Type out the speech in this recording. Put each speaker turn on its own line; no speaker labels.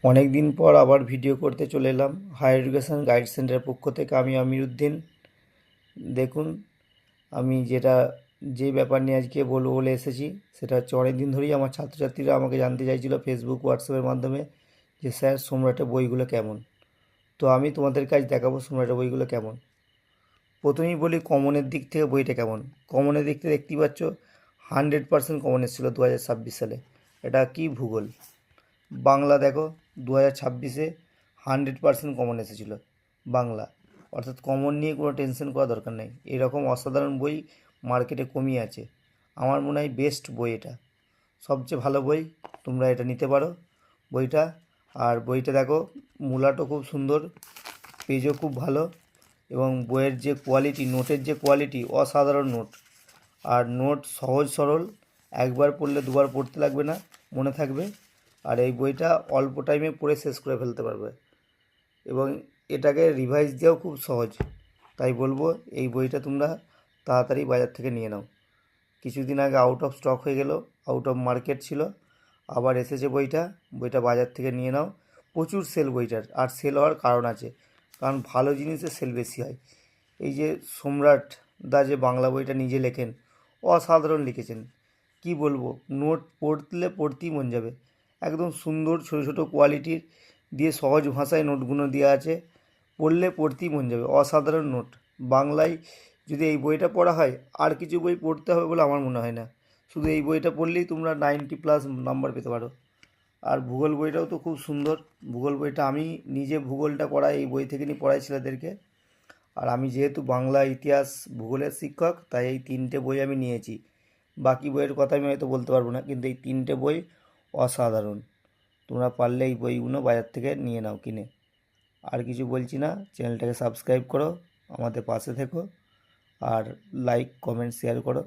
অনেক দিন পর আবার ভিডিও করতে চলে এলাম হায়ার এডুকেশন গাইড সেন্টারের পক্ষ থেকে। আমি আমিরুদ্দিন। দেখুন, আমি যে ব্যাপার নিয়ে আজকে বলবো বলে এসেছি, সেটা হচ্ছে অনেক দিন ধরেই আমার ছাত্রছাত্রীরা আমাকে জানতে চাইছিল ফেসবুক হোয়াটসঅ্যাপের মাধ্যমে যে স্যার সম্রাটের বইগুলো কেমন। তো আমি তোমাদের কাছে দেখাবো সম্রাটের বইগুলো কেমন। প্রথমেই বলি কমনের দিক থেকে বইটা কেমন। কমনের দিক থেকে দেখতেই পাচ্ছ 100% কমন এসেছিলো 2026 সালে। এটা কি ভূগোল। বাংলা দেখো 2026-এ 100% কমন এসেছিলো বাংলা। অর্থাৎ কমন নিয়ে কোনো টেনশন করা দরকার নেই। এরকম অসাধারণ বই মার্কেটে কমই আছে। আমার মনে হয় বেস্ট বই এটা, সবচেয়ে ভালো বই। তোমরা এটা নিতে পারো বইটা। আর বইটা দেখো, মূলাটাও খুব সুন্দর, পেজও খুব ভালো, এবং বইয়ের যে কোয়ালিটি, নোটের যে কোয়ালিটি, অসাধারণ নোট। আর নোট সহজ সরল, একবার পড়লে দুবার পড়তে লাগবে না, মনে থাকবে। আর এই বইটা অল্প টাইমে পড়ে শেষ করে ফেলতে পারবে, এবং এটাকে রিভাইজ দেওয়াও খুব সহজ। তাই বলবো এই বইটা তোমরা তাড়াতাড়ি বাজার থেকে নিয়ে নাও। কিছুদিন আগে আউট অফ স্টক হয়ে গেল, আউট অফ মার্কেট ছিল, আবার এসেছে বইটা। বইটা বাজার থেকে নিয়ে নাও। প্রচুর সেল বইটার, আর সেল হওয়ার কারণ আছে, কারণ ভালো জিনিসের সেল বেশি হয়। এই যে সম্রাট দা যে বাংলা বইটা নিজে লেখেন, অসাধারণ লিখেছেন। কি বলবো, নোট পড়লে পড়তেই মন যাবে। একদম সুন্দর ছোটো ছোটো কোয়ালিটির দিয়ে সহজ ভাষায় নোটগুলো দেওয়া আছে, পড়লে পড়তেই মন যাবে। অসাধারণ নোট। বাংলায় যদি এই বইটা পড়া হয়, আর কিছু বই পড়তে হবে বলে আমার মনে হয় না। শুধু এই বইটা পড়লেই তোমরা 90+ নাম্বার পেতে পারো। আর ভূগোল বইটাও তো খুব সুন্দর। ভূগোল বইটা আমি নিজে ভূগোলটা পড়াই, এই বই থেকে নিয়ে পড়াই ছেলেদেরকে। আর আমি যেহেতু বাংলা, ইতিহাস, ভূগোলের শিক্ষক, তাই এই 3টে বই আমি নিয়েছি। বাকি বইয়ের কথা আমি হয়তো বলতে পারবো না, কিন্তু এই 3টে বই অসাধারণ। তোমরা পারলে এই বইগুলো বাজার থেকে নিয়ে নাও কিনে। আর কিছু বলছি না, চ্যানেলটাকে সাবস্ক্রাইব করো, আমাদের পাশে থেকো, আর লাইক কমেন্ট শেয়ার করো।